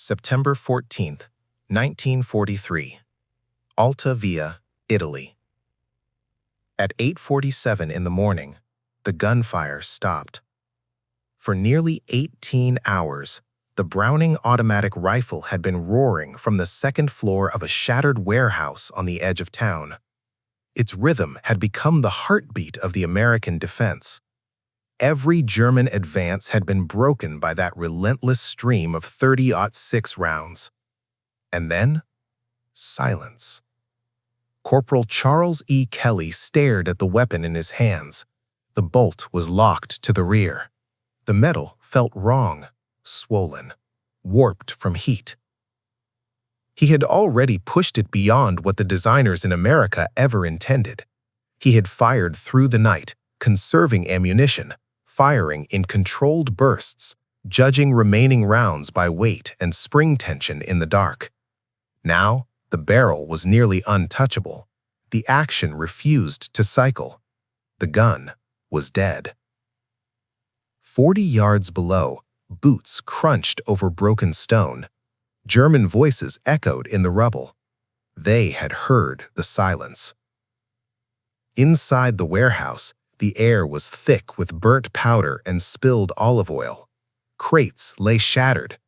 September 14th, 1943. Alta Villa, Italy. At 8:47 in the morning, the gunfire stopped. For nearly 18 hours, the Browning automatic rifle had been roaring from the second floor of a shattered warehouse on the edge of town. Its rhythm had become the heartbeat of the American defense. Every German advance had been broken by that relentless stream of 30-06 rounds. And then, silence. Corporal Charles E. Kelly stared at the weapon in his hands. The bolt was locked to the rear. The metal felt wrong, swollen, warped from heat. He had already pushed it beyond what the designers in America ever intended. He had fired through the night, conserving ammunition, firing in controlled bursts, judging remaining rounds by weight and spring tension in the dark. Now, the barrel was nearly untouchable. The action refused to cycle. The gun was dead. 40 yards below, boots crunched over broken stone. German voices echoed in the rubble. They had heard the silence. Inside the warehouse, the air was thick with burnt powder and spilled olive oil. Crates lay shattered.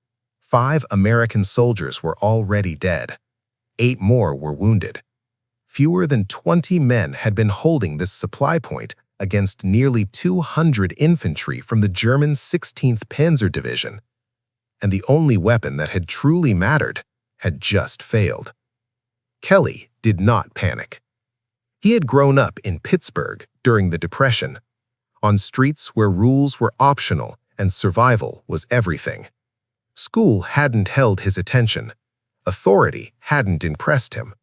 5 American soldiers were already dead. 8 more were wounded. Fewer than 20 men had been holding this supply point against nearly 200 infantry from the German 16th Panzer Division. And the only weapon that had truly mattered had just failed. Kelly did not panic. He had grown up in Pittsburgh during the Depression, on streets where rules were optional and survival was everything. School hadn't held his attention. Authority hadn't impressed him.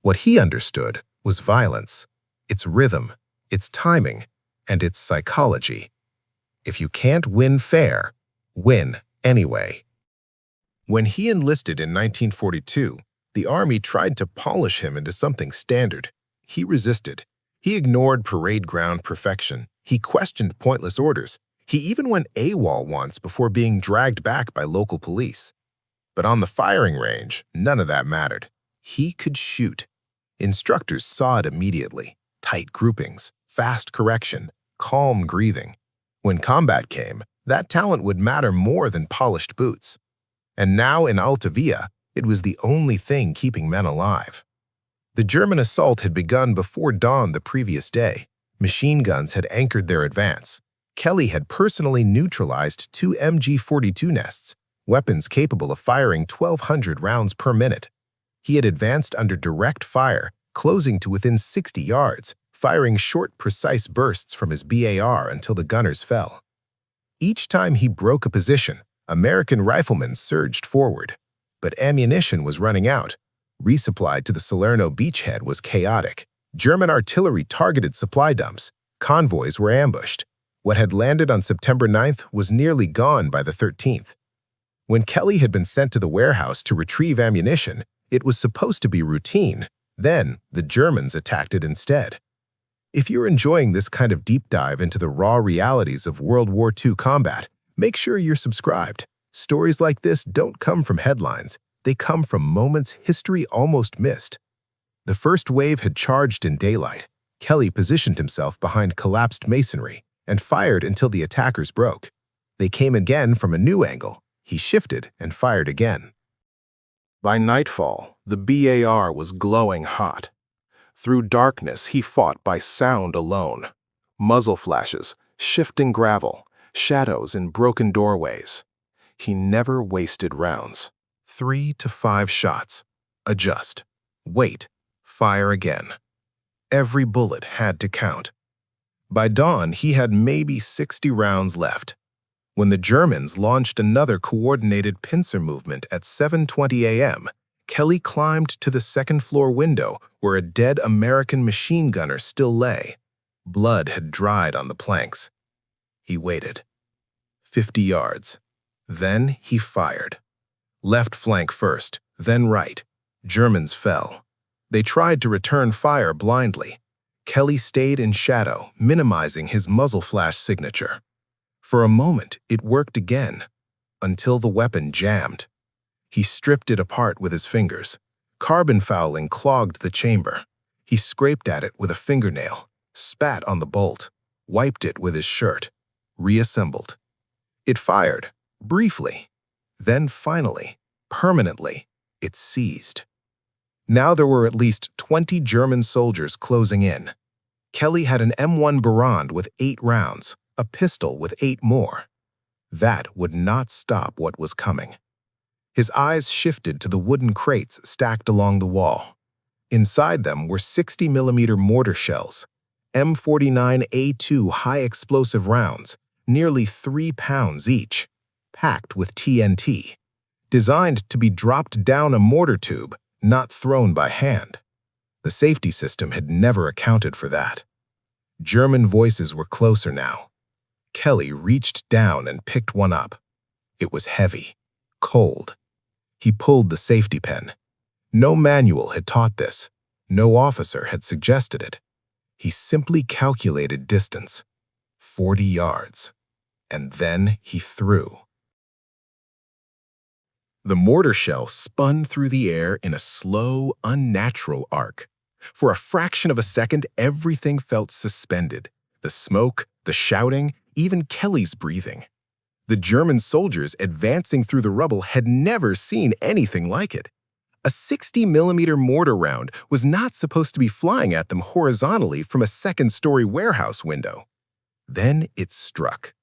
What he understood was violence, its rhythm, its timing, and its psychology. If you can't win fair, win anyway. When he enlisted in 1942, the Army tried to polish him into something standard. He resisted. He ignored parade ground perfection. He questioned pointless orders. He even went AWOL once before being dragged back by local police. But on the firing range, none of that mattered. He could shoot. Instructors saw it immediately. Tight groupings, fast correction, calm breathing. When combat came, that talent would matter more than polished boots. And now in Alta Villa, it was the only thing keeping men alive. The German assault had begun before dawn the previous day. Machine guns had anchored their advance. Kelly had personally neutralized 2 MG-42 nests, weapons capable of firing 1,200 rounds per minute. He had advanced under direct fire, closing to within 60 yards, firing short, precise bursts from his BAR until the gunners fell. Each time he broke a position, American riflemen surged forward. But ammunition was running out. Resupply to the Salerno beachhead was chaotic. German artillery targeted supply dumps. Convoys were ambushed. What had landed on September 9th was nearly gone by the 13th. When Kelly had been sent to the warehouse to retrieve ammunition, it was supposed to be routine. Then, the Germans attacked it instead. If you're enjoying this kind of deep dive into the raw realities of World War II combat, make sure you're subscribed. Stories like this don't come from headlines. They come from moments history almost missed. The first wave had charged in daylight. Kelly positioned himself behind collapsed masonry and fired until the attackers broke. They came again from a new angle. He shifted and fired again. By nightfall, the BAR was glowing hot. Through darkness, he fought by sound alone. Muzzle flashes, shifting gravel, shadows in broken doorways. He never wasted rounds. 3 to 5 shots. Adjust. Wait. Fire again. Every bullet had to count. By dawn, he had maybe 60 rounds left. When the Germans launched another coordinated pincer movement at 7:20 a.m., Kelly climbed to the second-floor window where a dead American machine gunner still lay. Blood had dried on the planks. He waited. 50 yards. Then he fired. Left flank first, then right. Germans fell. They tried to return fire blindly. Kelly stayed in shadow, minimizing his muzzle flash signature. For a moment, it worked again, until the weapon jammed. He stripped it apart with his fingers. Carbon fouling clogged the chamber. He scraped at it with a fingernail, spat on the bolt, wiped it with his shirt, reassembled. It fired, briefly. Then finally, permanently, it ceased. Now there were at least 20 German soldiers closing in. Kelly had an M1 Barrand with 8 rounds, a pistol with 8 more. That would not stop what was coming. His eyes shifted to the wooden crates stacked along the wall. Inside them were 60mm mortar shells, M49A2 high-explosive rounds, nearly 3 pounds each, packed with TNT, designed to be dropped down a mortar tube, not thrown by hand. The safety system had never accounted for that. German voices were closer now. Kelly reached down and picked one up. It was heavy, cold. He pulled the safety pin. No manual had taught this. No officer had suggested it. He simply calculated distance, 40 yards, and then he threw. The mortar shell spun through the air in a slow, unnatural arc. For a fraction of a second, everything felt suspended. The smoke, the shouting, even Kelly's breathing. The German soldiers advancing through the rubble had never seen anything like it. A 60mm mortar round was not supposed to be flying at them horizontally from a second-story warehouse window. Then it struck.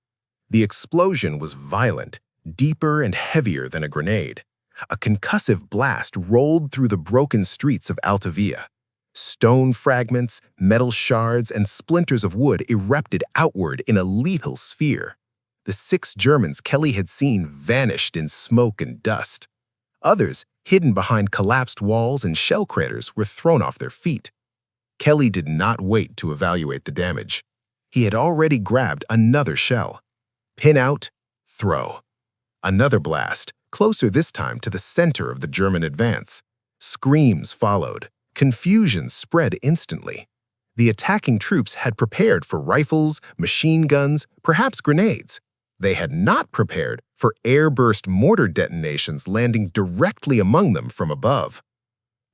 The explosion was violent, deeper and heavier than a grenade. A concussive blast rolled through the broken streets of Alta Villa. Stone fragments, metal shards, and splinters of wood erupted outward in a lethal sphere. The 6 Germans Kelly had seen vanished in smoke and dust. Others, hidden behind collapsed walls and shell craters, were thrown off their feet. Kelly did not wait to evaluate the damage. He had already grabbed another shell. Pin out, throw. Another blast, closer this time to the center of the German advance. Screams followed. Confusion spread instantly. The attacking troops had prepared for rifles, machine guns, perhaps grenades. They had not prepared for airburst mortar detonations landing directly among them from above.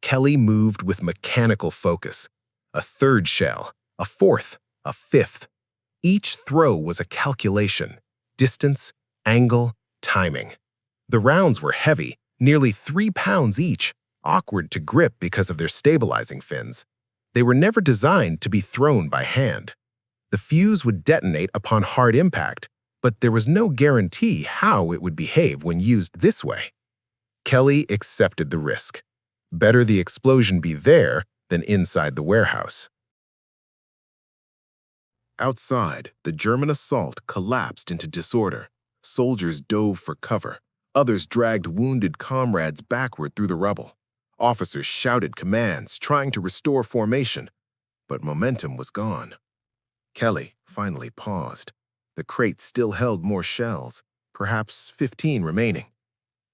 Kelly moved with mechanical focus. A third shell, a fourth, a fifth. Each throw was a calculation: distance, angle, timing. The rounds were heavy, nearly 3 pounds each, awkward to grip because of their stabilizing fins. They were never designed to be thrown by hand. The fuse would detonate upon hard impact, but there was no guarantee how it would behave when used this way. Kelly accepted the risk. Better the explosion be there than inside the warehouse. Outside, the German assault collapsed into disorder. Soldiers dove for cover. Others dragged wounded comrades backward through the rubble. Officers shouted commands, trying to restore formation, but momentum was gone. Kelly finally paused. The crate still held more shells, perhaps 15 remaining.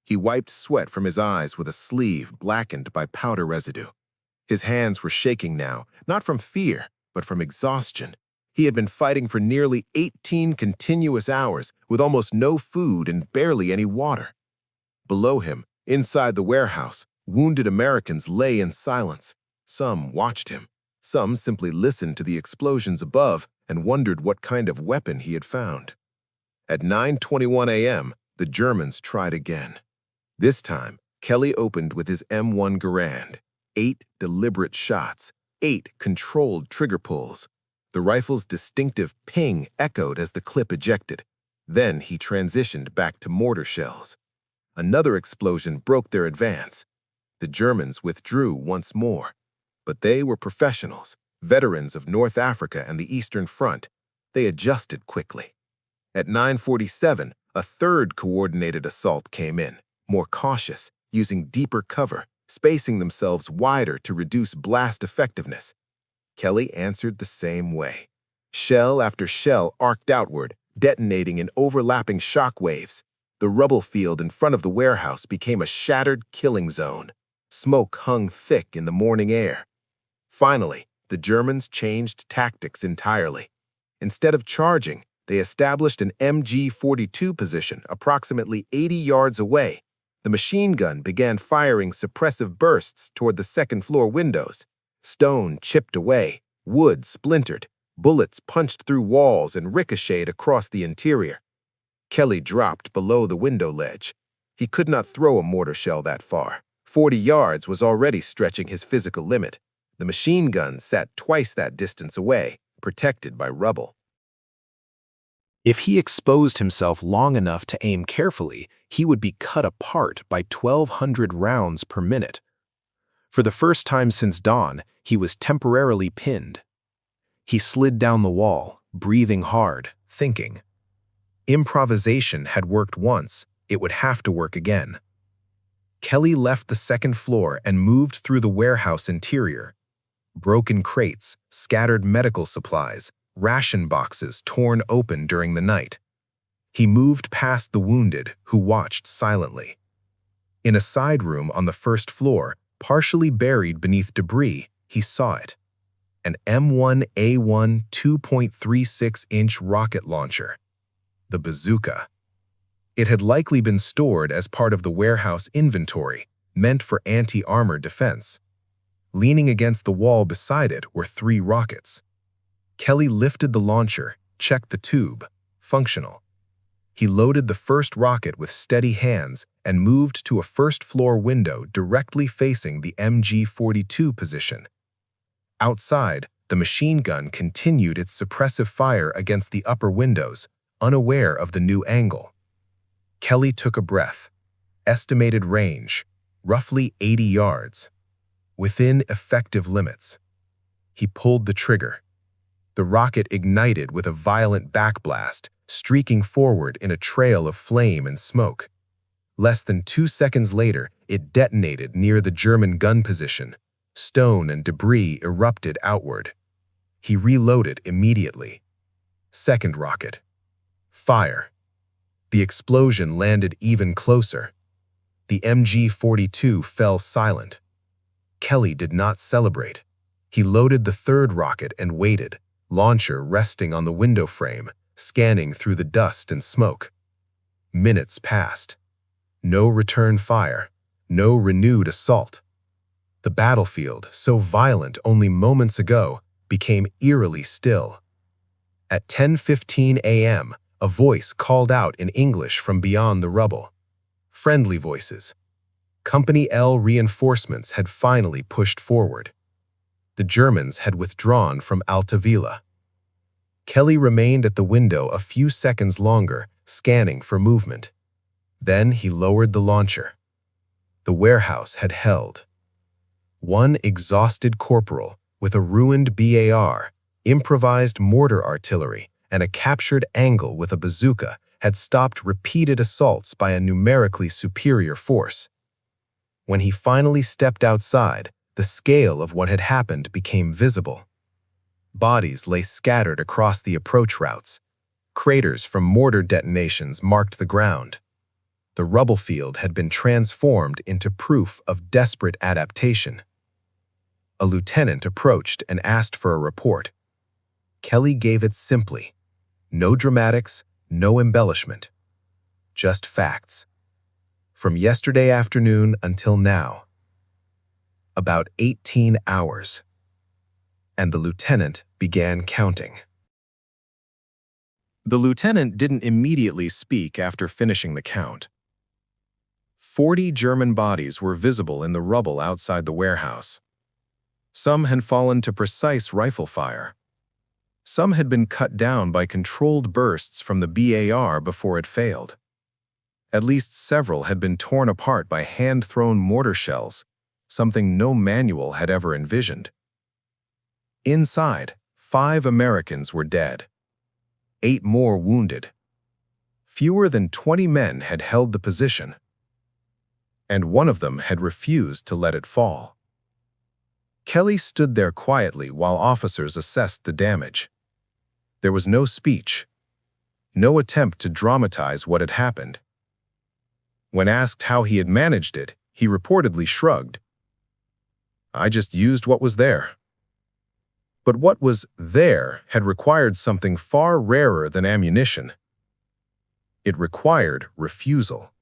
He wiped sweat from his eyes with a sleeve blackened by powder residue. His hands were shaking now, not from fear, but from exhaustion. He had been fighting for nearly 18 continuous hours with almost no food and barely any water. Below him, inside the warehouse, wounded Americans lay in silence. Some watched him. Some simply listened to the explosions above and wondered what kind of weapon he had found. At 9:21 a.m., the Germans tried again. This time, Kelly opened with his M1 Garand. 8 deliberate shots, 8 controlled trigger pulls. The rifle's distinctive ping echoed as the clip ejected. Then he transitioned back to mortar shells. Another explosion broke their advance. The Germans withdrew once more. But they were professionals, veterans of North Africa and the Eastern Front. They adjusted quickly. At 9:47, a third coordinated assault came in, more cautious, using deeper cover, spacing themselves wider to reduce blast effectiveness. Kelly answered the same way. Shell after shell arced outward, detonating in overlapping shock waves. The rubble field in front of the warehouse became a shattered killing zone. Smoke hung thick in the morning air. Finally, the Germans changed tactics entirely. Instead of charging, they established an MG-42 position approximately 80 yards away. The machine gun began firing suppressive bursts toward the second-floor windows. Stone chipped away, wood splintered, bullets punched through walls and ricocheted across the interior. Kelly dropped below the window ledge. He could not throw a mortar shell that far. 40 yards was already stretching his physical limit. The machine gun sat twice that distance away, protected by rubble. If he exposed himself long enough to aim carefully, he would be cut apart by 1,200 rounds per minute. For the first time since dawn, he was temporarily pinned. He slid down the wall, breathing hard, thinking. Improvisation had worked once, it would have to work again. Kelly left the second floor and moved through the warehouse interior. Broken crates, scattered medical supplies, ration boxes torn open during the night. He moved past the wounded, who watched silently. In a side room on the first floor, partially buried beneath debris, he saw it. An M1A1 2.36-inch rocket launcher. The bazooka. It had likely been stored as part of the warehouse inventory, meant for anti-armor defense. Leaning against the wall beside it were 3 rockets. Kelly lifted the launcher, checked the tube, functional. He loaded the first rocket with steady hands and moved to a first-floor window directly facing the MG-42 position. Outside, the machine gun continued its suppressive fire against the upper windows, unaware of the new angle. Kelly took a breath. Estimated range, roughly 80 yards. Within effective limits. He pulled the trigger. The rocket ignited with a violent backblast, streaking forward in a trail of flame and smoke. Less than 2 seconds later, it detonated near the German gun position. Stone and debris erupted outward. He reloaded immediately. Second rocket. Fire. The explosion landed even closer. The MG-42 fell silent. Kelly did not celebrate. He loaded the third rocket and waited, launcher resting on the window frame, scanning through the dust and smoke. Minutes passed. No return fire, no renewed assault. The battlefield, so violent only moments ago, became eerily still. At 10:15 a.m., a voice called out in English from beyond the rubble. Friendly voices. Company L reinforcements had finally pushed forward. The Germans had withdrawn from Alta Villa. Kelly remained at the window a few seconds longer, scanning for movement. Then he lowered the launcher. The warehouse had held. One exhausted corporal, with a ruined BAR, improvised mortar artillery, and a captured angle with a bazooka, had stopped repeated assaults by a numerically superior force. When he finally stepped outside, the scale of what had happened became visible. Bodies lay scattered across the approach routes. Craters from mortar detonations marked the ground. The rubble field had been transformed into proof of desperate adaptation. A lieutenant approached and asked for a report. Kelly gave it simply. No dramatics, no embellishment. Just facts. From yesterday afternoon until now. About 18 hours. And the lieutenant began counting. The lieutenant didn't immediately speak after finishing the count. 40 German bodies were visible in the rubble outside the warehouse. Some had fallen to precise rifle fire. Some had been cut down by controlled bursts from the BAR before it failed. At least several had been torn apart by hand-thrown mortar shells, something no manual had ever envisioned. Inside, 5 Americans were dead. 8 more wounded. Fewer than 20 men had held the position, and one of them had refused to let it fall. Kelly stood there quietly while officers assessed the damage. There was no speech, no attempt to dramatize what had happened. When asked how he had managed it, he reportedly shrugged. "I just used what was there." But what was there had required something far rarer than ammunition. It required refusal.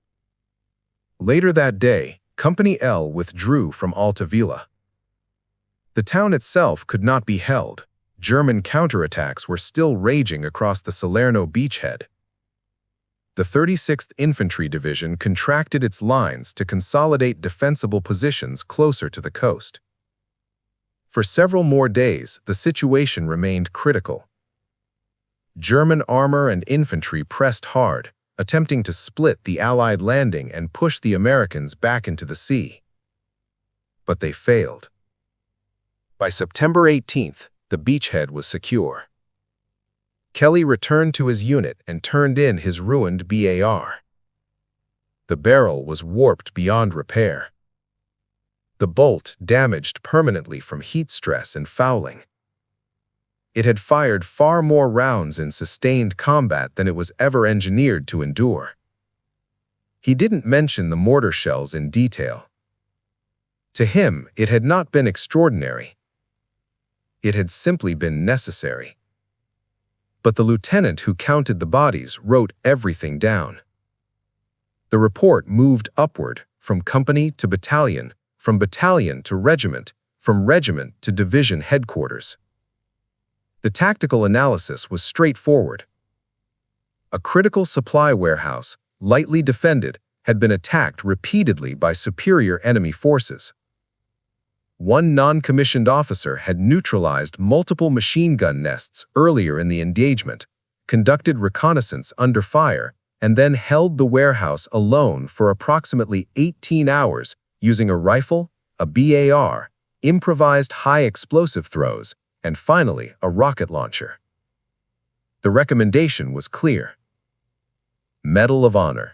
Later that day, Company L withdrew from Alta Villa. The town itself could not be held. German counterattacks were still raging across the Salerno beachhead. The 36th Infantry Division contracted its lines to consolidate defensible positions closer to the coast. For several more days, the situation remained critical. German armor and infantry pressed hard, attempting to split the Allied landing and push the Americans back into the sea. But they failed. By September 18th, the beachhead was secure. Kelly returned to his unit and turned in his ruined BAR. The barrel was warped beyond repair. The bolt damaged permanently from heat stress and fouling. It had fired far more rounds in sustained combat than it was ever engineered to endure. He didn't mention the mortar shells in detail. To him, it had not been extraordinary. It had simply been necessary. But the lieutenant who counted the bodies wrote everything down. The report moved upward from company to battalion, from battalion to regiment, from regiment to division headquarters. The tactical analysis was straightforward. A critical supply warehouse, lightly defended, had been attacked repeatedly by superior enemy forces. One non-commissioned officer had neutralized multiple machine gun nests earlier in the engagement, conducted reconnaissance under fire, and then held the warehouse alone for approximately 18 hours using a rifle, a BAR, improvised high-explosive throws, and finally a rocket launcher. The recommendation was clear. Medal of Honor.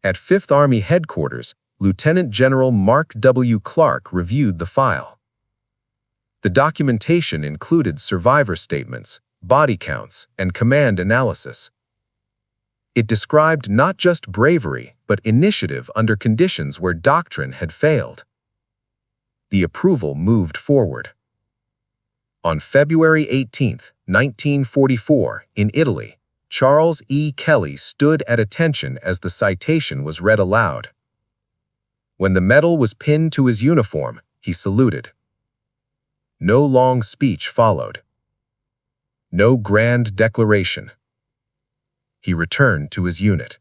At 5th Army Headquarters, Lieutenant General Mark W. Clark reviewed the file. The documentation included survivor statements, body counts, and command analysis. It described not just bravery, but initiative under conditions where Doctrine had failed. The approval moved forward. On February 18, 1944, in Italy, Charles E. Kelly stood at attention as the citation was read aloud. When the medal was pinned to his uniform, he saluted. No long speech followed. No grand declaration. He returned to his unit.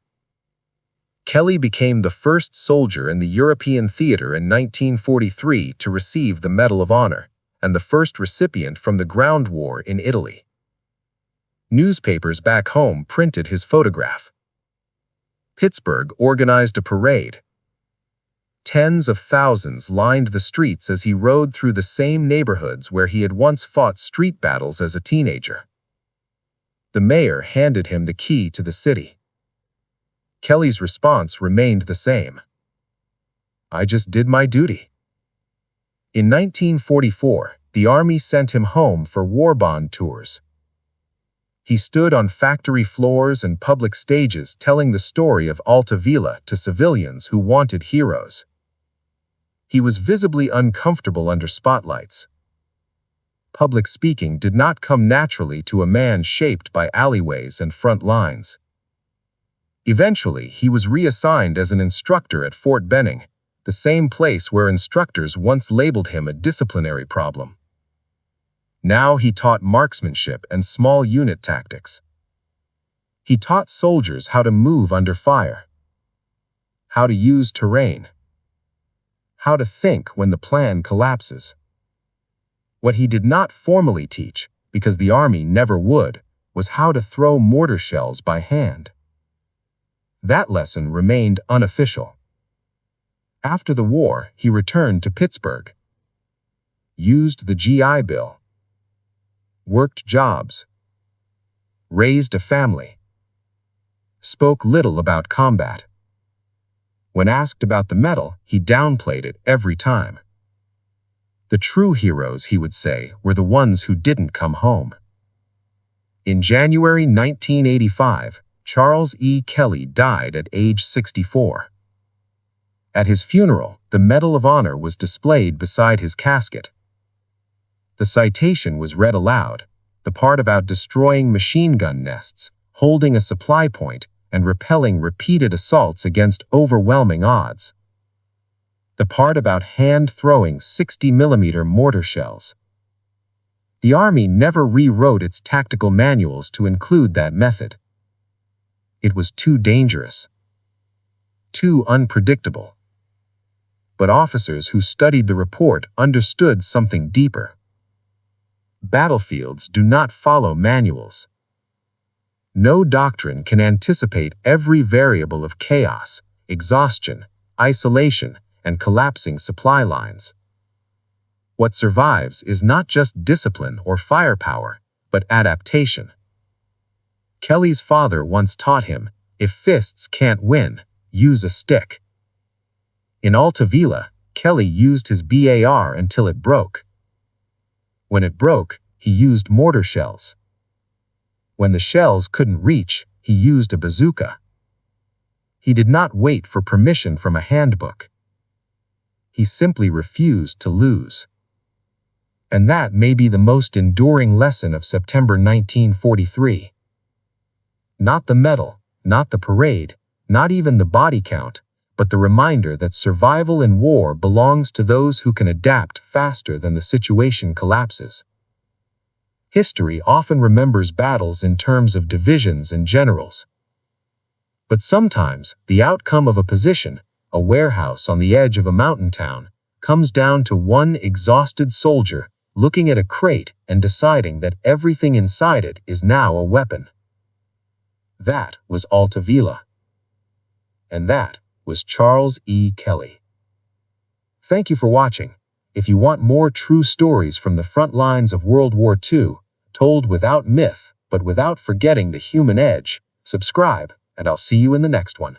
Kelly became the first soldier in the European theater in 1943 to receive the Medal of Honor, and the first recipient from the ground war in Italy. Newspapers back home printed his photograph. Pittsburgh organized a parade. Tens of thousands lined the streets as he rode through the same neighborhoods where he had once fought street battles as a teenager. The mayor handed him the key to the city. Kelly's response remained the same. I just did my duty. In 1944, the Army sent him home for war bond tours. He stood on factory floors and public stages telling the story of Alta Villa to civilians who wanted heroes. He was visibly uncomfortable under spotlights. Public speaking did not come naturally to a man shaped by alleyways and front lines. Eventually, he was reassigned as an instructor at Fort Benning, the same place where instructors once labeled him a disciplinary problem. Now he taught marksmanship and small unit tactics. He taught soldiers how to move under fire, how to use terrain, how to think when the plan collapses. What he did not formally teach, because the Army never would, was how to throw mortar shells by hand. That lesson remained unofficial. After the war, he returned to Pittsburgh, used the GI Bill, worked jobs, raised a family, spoke little about combat. When asked about the medal, he downplayed it every time. The true heroes, he would say, were the ones who didn't come home. In January 1985, Charles E. Kelly died at age 64. At his funeral, the Medal of Honor was displayed beside his casket. The citation was read aloud, the part about destroying machine gun nests, holding a supply point, and repelling repeated assaults against overwhelming odds. The part about hand-throwing 60mm mortar shells. The Army never rewrote its tactical manuals to include that method. It was too dangerous, too unpredictable. But officers who studied the report understood something deeper. Battlefields do not follow manuals. No doctrine can anticipate every variable of chaos, exhaustion, isolation, and collapsing supply lines. What survives is not just discipline or firepower, but adaptation. Kelly's father once taught him, if fists can't win, use a stick. In Alta Villa, Kelly used his BAR until it broke. When it broke, he used mortar shells. When the shells couldn't reach, he used a bazooka. He did not wait for permission from a handbook. He simply refused to lose. And that may be the most enduring lesson of September 1943. Not the medal, not the parade, not even the body count, but the reminder that survival in war belongs to those who can adapt faster than the situation collapses. History often remembers battles in terms of divisions and generals. But sometimes, the outcome of a position, a warehouse on the edge of a mountain town, comes down to one exhausted soldier looking at a crate and deciding that everything inside it is now a weapon. That was Alta Villa. And that was Charles E. Kelly. Thank you for watching. If you want more true stories from the front lines of World War II, told without myth, but without forgetting the human edge, subscribe, and I'll see you in the next one.